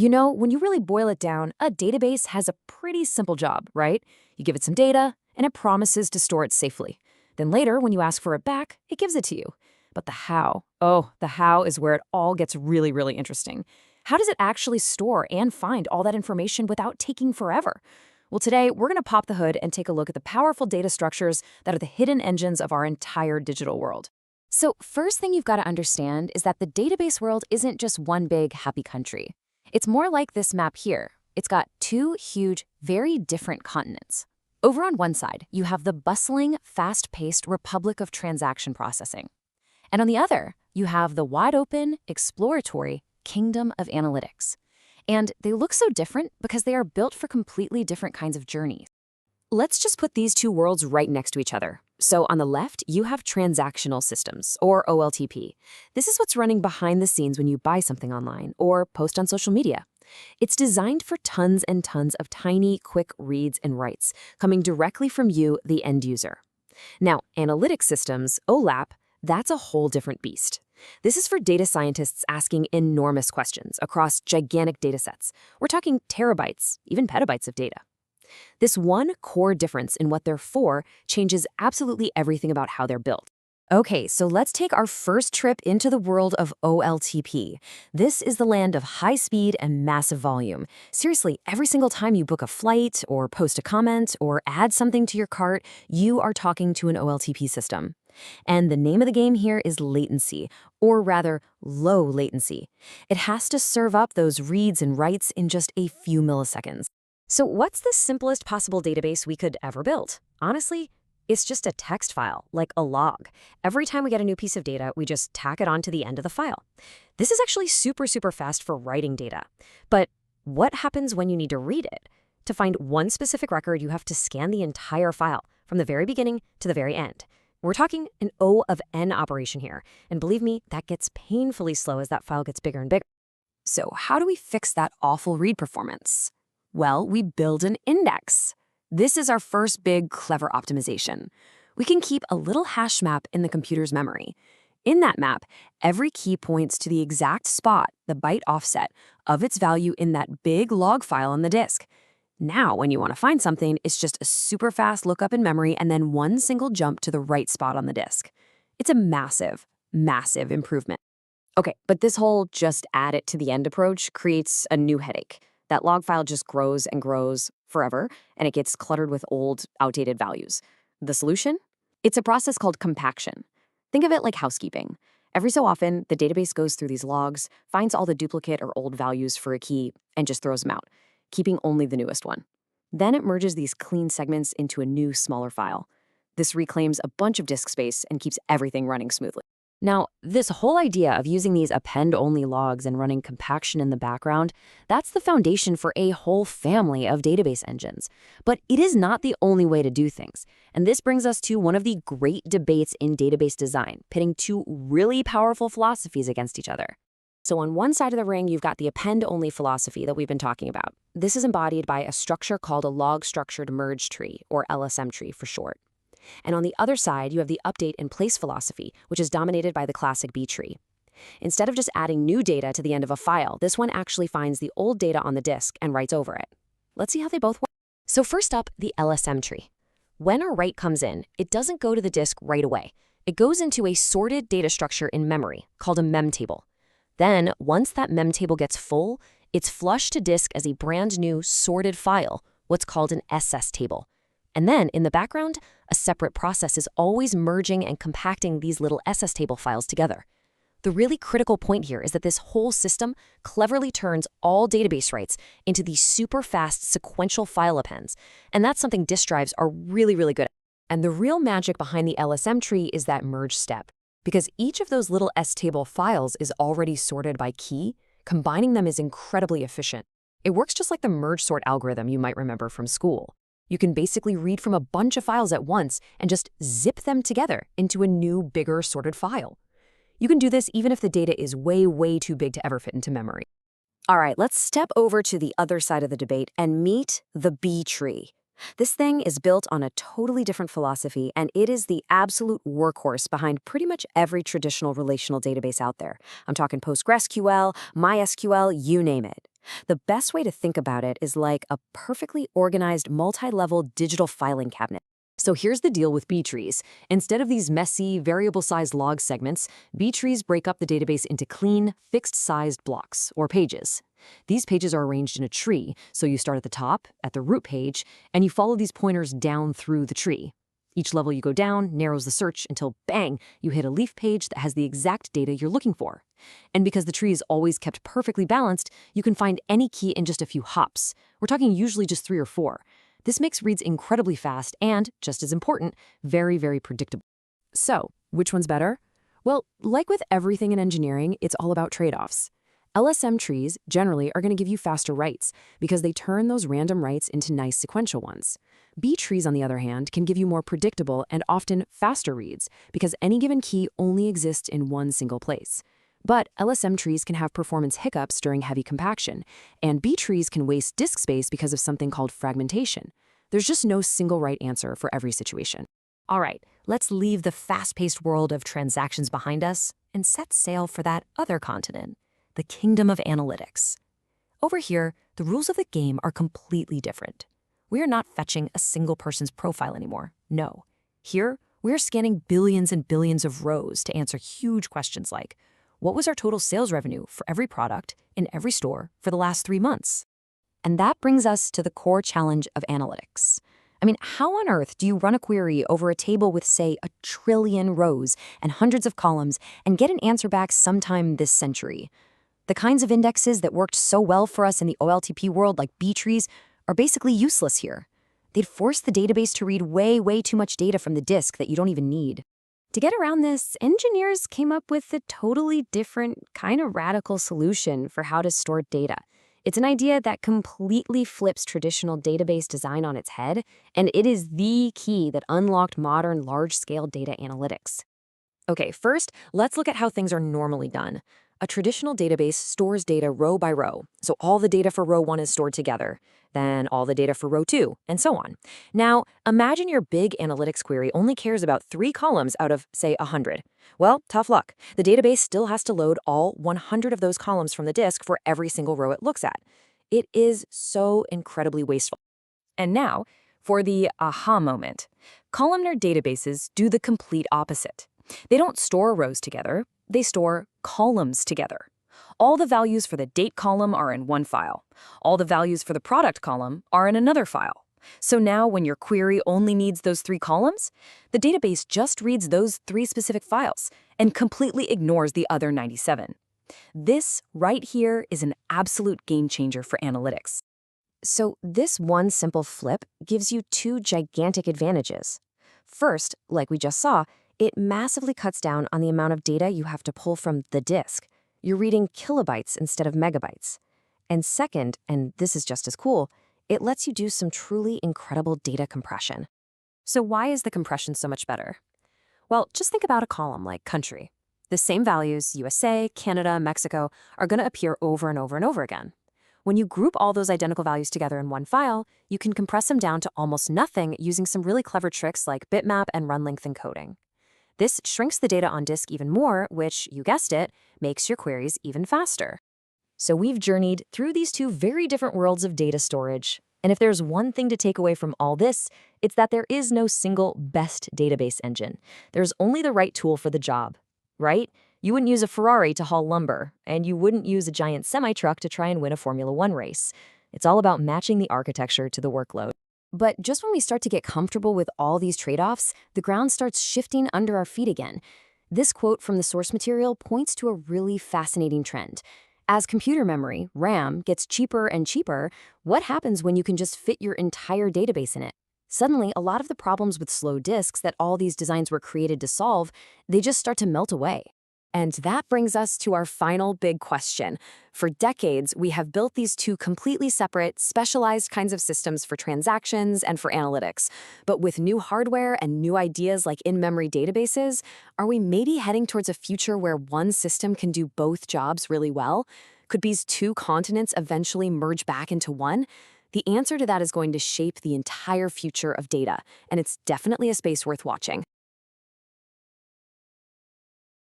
When you really boil it down, a database has a pretty simple job, right? You give it some data, and it promises to store it safely. Then later, when you ask for it back, it gives it to you. But the how, the how is where it all gets really, really interesting. How does it actually store and find all that information without taking forever? Well, today, we're going to pop the hood and take a look at the powerful data structures that are the hidden engines of our entire digital world. So, first thing you've got to understand is that the database world isn't just one big happy country. It's more like this map here. It's got two huge, very different continents. Over on one side, you have the bustling, fast-paced republic of transaction processing. And on the other, you have the wide-open, exploratory kingdom of analytics. And they look so different because they are built for completely different kinds of journeys. Let's just put these two worlds right next to each other. So on the left, you have transactional systems, or OLTP. This is what's running behind the scenes when you buy something online or post on social media. It's designed for tons and tons of tiny, quick reads and writes, coming directly from you, the end user. Now, analytic systems, OLAP, that's a whole different beast. This is for data scientists asking enormous questions across gigantic datasets. We're talking terabytes, even petabytes of data. This one core difference in what they're for changes absolutely everything about how they're built. Okay, so let's take our first trip into the world of OLTP. This is the land of high speed and massive volume. Seriously, every single time you book a flight or post a comment or add something to your cart, you are talking to an OLTP system. And the name of the game here is latency, or rather, low latency. It has to serve up those reads and writes in just a few milliseconds. So what's the simplest possible database we could ever build? Honestly, it's just a text file, like a log. Every time we get a new piece of data, we just tack it on to the end of the file. This is actually super, super fast for writing data. But what happens when you need to read it? To find one specific record, you have to scan the entire file, from the very beginning to the very end. We're talking an O of N operation here. And believe me, that gets painfully slow as that file gets bigger and bigger. So how do we fix that awful read performance? Well, we build an index. This is our first big, clever optimization. We can keep a little hash map in the computer's memory. In that map, every key points to the exact spot, the byte offset, of its value in that big log file on the disk. Now, when you want to find something, it's just a super fast lookup in memory and then one single jump to the right spot on the disk. It's a massive, massive improvement. Okay, but this whole just add it to the end approach creates a new headache. That log file just grows and grows forever, and it gets cluttered with old, outdated values. The solution? It's a process called compaction. Think of it like housekeeping. Every so often, the database goes through these logs, finds all the duplicate or old values for a key, and just throws them out, keeping only the newest one. Then it merges these clean segments into a new, smaller file. This reclaims a bunch of disk space and keeps everything running smoothly. Now, this whole idea of using these append-only logs and running compaction in the background, that's the foundation for a whole family of database engines. But it is not the only way to do things. And this brings us to one of the great debates in database design, pitting two really powerful philosophies against each other. So on one side of the ring, you've got the append-only philosophy that we've been talking about. This is embodied by a structure called a log-structured merge tree, or LSM tree for short. And on the other side, you have the update in place philosophy, which is dominated by the classic B tree. Instead of just adding new data to the end of a file, this one actually finds the old data on the disk and writes over it. Let's see how they both work. So first up, the LSM tree. When a write comes in, it doesn't go to the disk right away. It goes into a sorted data structure in memory, called a mem table. Then, once that mem table gets full, it's flushed to disk as a brand new sorted file, what's called an SS table. And then, in the background, a separate process is always merging and compacting these little SS table files together. The really critical point here is that this whole system cleverly turns all database writes into these super fast sequential file appends. And that's something disk drives are really, really good at. And the real magic behind the LSM tree is that merge step. Because each of those little S-table files is already sorted by key, combining them is incredibly efficient. It works just like the merge sort algorithm you might remember from school. You can basically read from a bunch of files at once and just zip them together into a new, bigger sorted file. You can do this even if the data is way, way too big to ever fit into memory. All right, let's step over to the other side of the debate and meet the B tree. This thing is built on a totally different philosophy, and it is the absolute workhorse behind pretty much every traditional relational database out there. I'm talking PostgreSQL, MySQL, you name it. The best way to think about it is like a perfectly organized multi-level digital filing cabinet. So here's the deal with B trees. Instead of these messy, variable-sized log segments, B trees break up the database into clean, fixed-sized blocks, or pages. These pages are arranged in a tree, so you start at the top, at the root page, and you follow these pointers down through the tree. Each level you go down narrows the search until, bang, you hit a leaf page that has the exact data you're looking for. And because the tree is always kept perfectly balanced, you can find any key in just a few hops. We're talking usually just 3 or 4. This makes reads incredibly fast and, just as important, very, very predictable. So, which one's better? Well, like with everything in engineering, it's all about trade-offs. LSM trees generally are going to give you faster writes because they turn those random writes into nice sequential ones. B trees, on the other hand, can give you more predictable and often faster reads because any given key only exists in one single place. But LSM trees can have performance hiccups during heavy compaction, and B trees can waste disk space because of something called fragmentation. There's just no single right answer for every situation. All right, let's leave the fast-paced world of transactions behind us and set sail for that other continent, the kingdom of analytics. Over here, the rules of the game are completely different. We are not fetching a single person's profile anymore. No. Here, we're scanning billions and billions of rows to answer huge questions like, what was our total sales revenue for every product in every store for the last 3 months? And that brings us to the core challenge of analytics. I mean, how on earth do you run a query over a table with, say, 1 trillion rows and hundreds of columns and get an answer back sometime this century? The kinds of indexes that worked so well for us in the OLTP world, like B trees, are basically useless here. They'd force the database to read way, way too much data from the disk that you don't even need. To get around this, engineers came up with a totally different, kind of radical solution for how to store data. It's an idea that completely flips traditional database design on its head, and it is the key that unlocked modern large-scale data analytics. Okay, first, let's look at how things are normally done. A traditional database stores data row by row, so all the data for row 1 is stored together, then all the data for row 2, and so on. Now, imagine your big analytics query only cares about 3 columns out of, say, 100. Well, tough luck. The database still has to load all 100 of those columns from the disk for every single row it looks at. It is so incredibly wasteful. And now, for the aha moment. Columnar databases do the complete opposite. They don't store rows together, they store columns together. All the values for the date column are in one file. All the values for the product column are in another file. So now when your query only needs those 3 columns, the database just reads those 3 specific files and completely ignores the other 97. This right here is an absolute game changer for analytics. So this one simple flip gives you 2 gigantic advantages. First, like we just saw, it massively cuts down on the amount of data you have to pull from the disk. You're reading kilobytes instead of megabytes. And second, and this is just as cool, it lets you do some truly incredible data compression. So why is the compression so much better? Well, just think about a column like country. The same values, USA, Canada, Mexico, are going to appear over and over and over again. When you group all those identical values together in one file, you can compress them down to almost nothing using some really clever tricks like bitmap and run length encoding. This shrinks the data on disk even more, which, you guessed it, makes your queries even faster. So we've journeyed through these 2 very different worlds of data storage. And if there's one thing to take away from all this, it's that there is no single best database engine. There's only the right tool for the job, right? You wouldn't use a Ferrari to haul lumber, and you wouldn't use a giant semi-truck to try and win a Formula 1 race. It's all about matching the architecture to the workload. But just when we start to get comfortable with all these trade-offs, the ground starts shifting under our feet again. This quote from the source material points to a really fascinating trend. As computer memory, RAM, gets cheaper and cheaper, what happens when you can just fit your entire database in it? Suddenly, a lot of the problems with slow disks that all these designs were created to solve, they just start to melt away. And that brings us to our final big question. For decades, we have built these 2 completely separate, specialized kinds of systems for transactions and for analytics. But with new hardware and new ideas like in-memory databases, are we maybe heading towards a future where one system can do both jobs really well? Could these 2 continents eventually merge back into one? The answer to that is going to shape the entire future of data, and it's definitely a space worth watching.